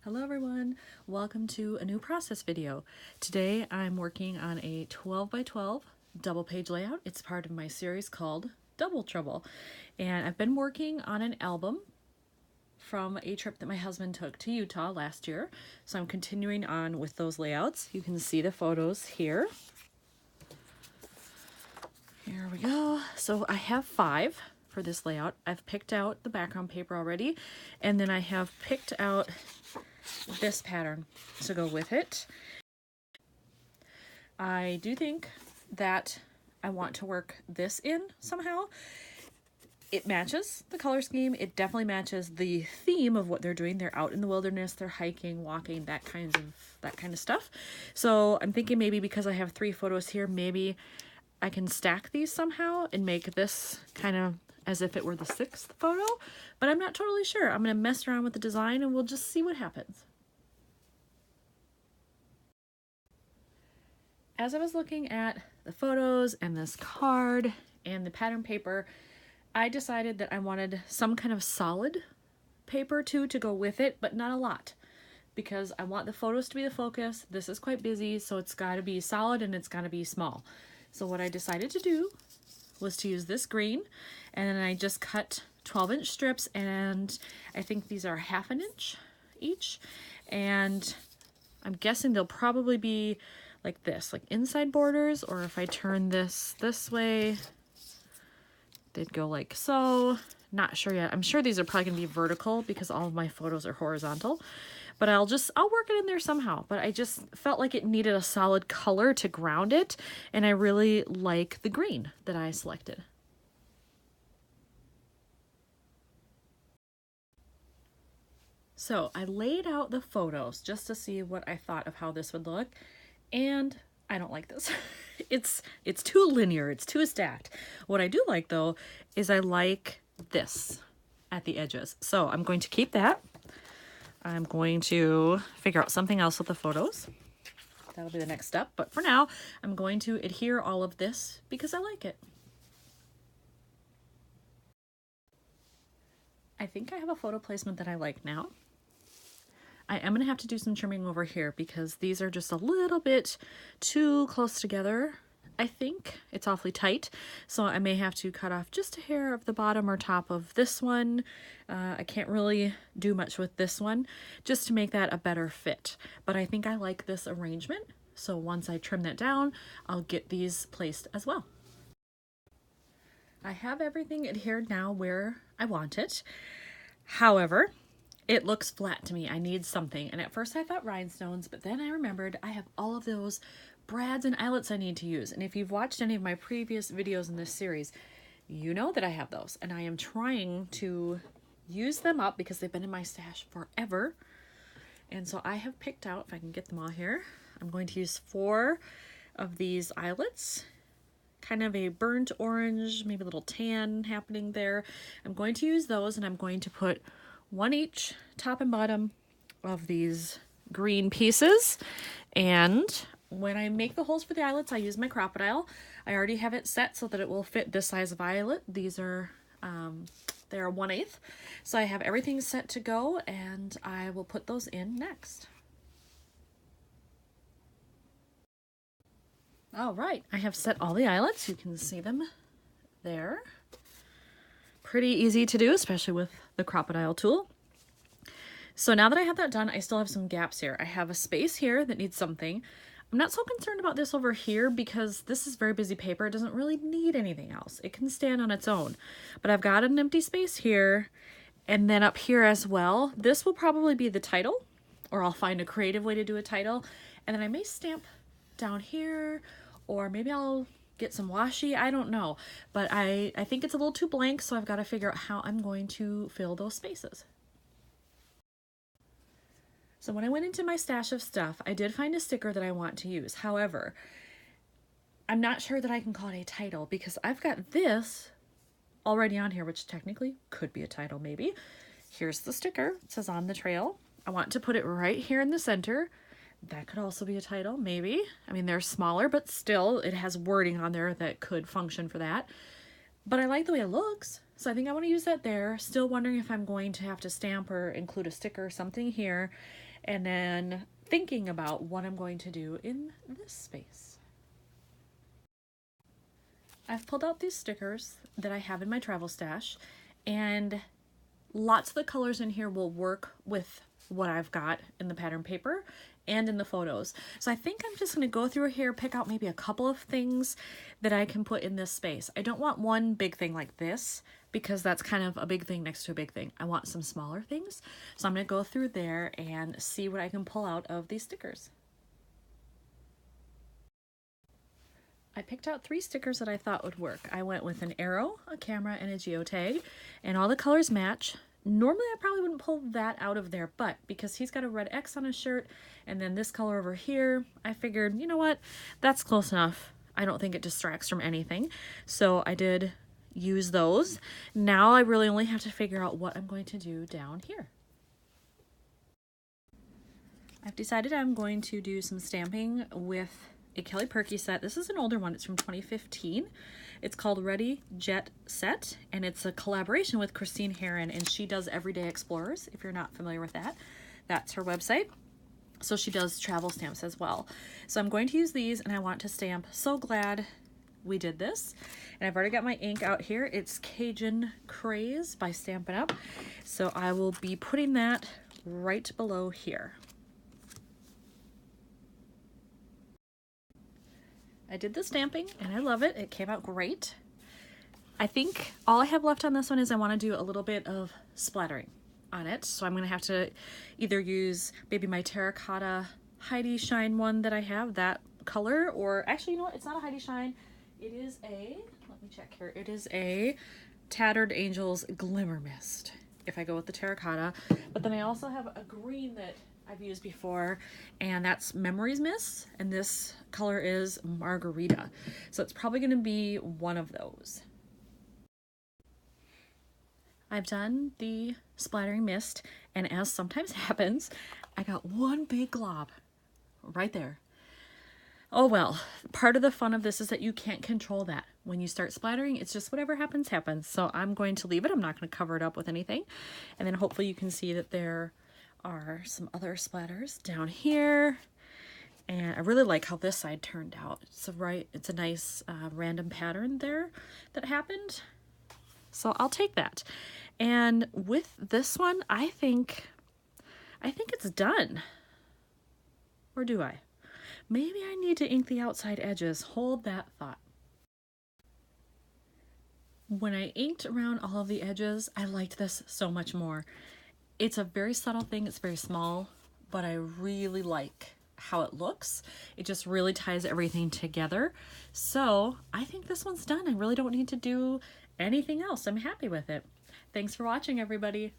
Hello everyone, welcome to a new process video. Today I'm working on a 12 by 12 double page layout. It's part of my series called Double Trouble. And I've been working on an album from a trip that my husband took to Utah last year. So I'm continuing on with those layouts. You can see the photos here. Here we go. So I have 5 for this layout. I've picked out the background paper already, and then I have picked out this pattern to go with it. I do think that I want to work this in somehow. It matches the color scheme. It definitely matches the theme of what they're doing. They're out in the wilderness, they're hiking, walking, that kind of stuff. So I'm thinking maybe because I have 3 photos here, maybe I can stack these somehow and make this kind of as if it were the 6th photo, but I'm not totally sure. I'm going to mess around with the design and we'll just see what happens. As I was looking at the photos and this card and the pattern paper, I decided that I wanted some kind of solid paper too to go with it, but not a lot, because I want the photos to be the focus. This is quite busy, so it's got to be solid and it's got to be small. So what I decided to do was to use this green, and then I just cut 12-inch strips, and I think these are 1/2 inch each, and I'm guessing they'll probably be like this, like inside borders, or if I turn this way, they'd go like so. Not sure yet. I'm sure these are probably gonna be vertical because all of my photos are horizontal, but I'll work it in there somehow. But I just felt like it needed a solid color to ground it, and I really like the green that I selected. So I laid out the photos just to see what I thought of how this would look, and I don't like this. It's too linear, it's too stacked. What I do like though is I like this at the edges. So I'm going to keep that. I'm going to figure out something else with the photos. That'll be the next step. But for now, I'm going to adhere all of this because I like it. I think I have a photo placement that I like now. I am going to have to do some trimming over here because these are just a little bit too close together. I think it's awfully tight, so I may have to cut off just a hair of the bottom or top of this one. I can't really do much with this one just to make that a better fit, but I think I like this arrangement, so once I trim that down, I'll get these placed as well. I have everything adhered now where I want it. However, it looks flat to me. I need something, and at first I thought rhinestones, but then I remembered I have all of those brads and eyelets I need to use, and if you've watched any of my previous videos in this series, you know that I have those, and I am trying to use them up because they've been in my stash forever. And so I have picked out, if I can get them all here, I'm going to use 4 of these eyelets, kind of a burnt orange, maybe a little tan happening there. I'm going to use those, and I'm going to put 1 each top and bottom of these green pieces. And when I make the holes for the eyelets, I use my crocodile. I already have it set so that it will fit this size of eyelet. These are they're 1/8, so I have everything set to go, and I will put those in next. All right, I have set all the eyelets. You can see them there. Pretty easy to do, especially with the crocodile tool. So now that I have that done, I still have some gaps here. I have a space here that needs something. I'm not so concerned about this over here because this is very busy paper. It doesn't really need anything else. It can stand on its own. But I've got an empty space here, and then up here as well. This will probably be the title, or I'll find a creative way to do a title. And then I may stamp down here, or maybe I'll get some washi. I don't know. But I think it's a little too blank, so I've got to figure out how I'm going to fill those spaces. So when I went into my stash of stuff, I did find a sticker that I want to use. However, I'm not sure that I can call it a title because I've got this already on here, which technically could be a title maybe. Here's the sticker. It says "On the Trail." I want to put it right here in the center. That could also be a title, maybe. I mean, they're smaller, but still it has wording on there that could function for that. But I like the way it looks, so I think I want to use that there. Still wondering if I'm going to have to stamp or include a sticker or something here. and then thinking about what I'm going to do in this space. I've pulled out these stickers that I have in my travel stash, and lots of the colors in here will work with what I've got in the pattern paper and in the photos. So I think I'm just going to go through here, pick out maybe a couple of things that I can put in this space. I don't want one big thing like this because that's kind of a big thing next to a big thing. I want some smaller things. So I'm going to go through there and see what I can pull out of these stickers. I picked out 3 stickers that I thought would work. I went with an arrow, a camera, and a geotag, and all the colors match. Normally I probably wouldn't pull that out of there, but because he's got a red X on his shirt and then this color over here, I figured, you know what, that's close enough. I don't think it distracts from anything. So I did use those. Now I really only have to figure out what I'm going to do down here. I've decided I'm going to do some stamping with a Kelly Perky set. This is an older one. It's from 2015. It's called Ready Jet Set, and it's a collaboration with Christine Heron, and she does Everyday Explorers. If you're not familiar with that, that's her website. So she does travel stamps as well. So I'm going to use these, and I want to stamp So Glad We Did This. And I've already got my ink out here. It's Cajun Craze by Stampin' Up. So I will be putting that right below here. I did the stamping and I love it. It came out great. I think all I have left on this one is I want to do a little bit of splattering on it. So I'm going to have to either use maybe my terracotta Heidi Shine one that I have, that color, or actually, you know what? It's not a Heidi Shine. It is a, let me check here. It is a Tattered Angels Glimmer Mist if I go with the terracotta. But then I also have a green that I've used before, and that's Memories Mist, and this color is Margarita. So it's probably going to be one of those. I've done the splattering mist, and as sometimes happens, I got one big glob right there. Oh well, part of the fun of this is that you can't control that. When you start splattering, it's just whatever happens, happens. So I'm going to leave it. I'm not going to cover it up with anything. And then hopefully you can see that there are some other splatters down here, and I really like how this side turned out. It's a nice random pattern there that happened, so I'll take that. And with this one, I think it's done. Or do I? Maybe I need to ink the outside edges. Hold that thought. When I inked around all of the edges, I liked this so much more. It's a very subtle thing, it's very small, but I really like how it looks. It just really ties everything together. So I think this one's done. I really don't need to do anything else. I'm happy with it. Thanks for watching, everybody.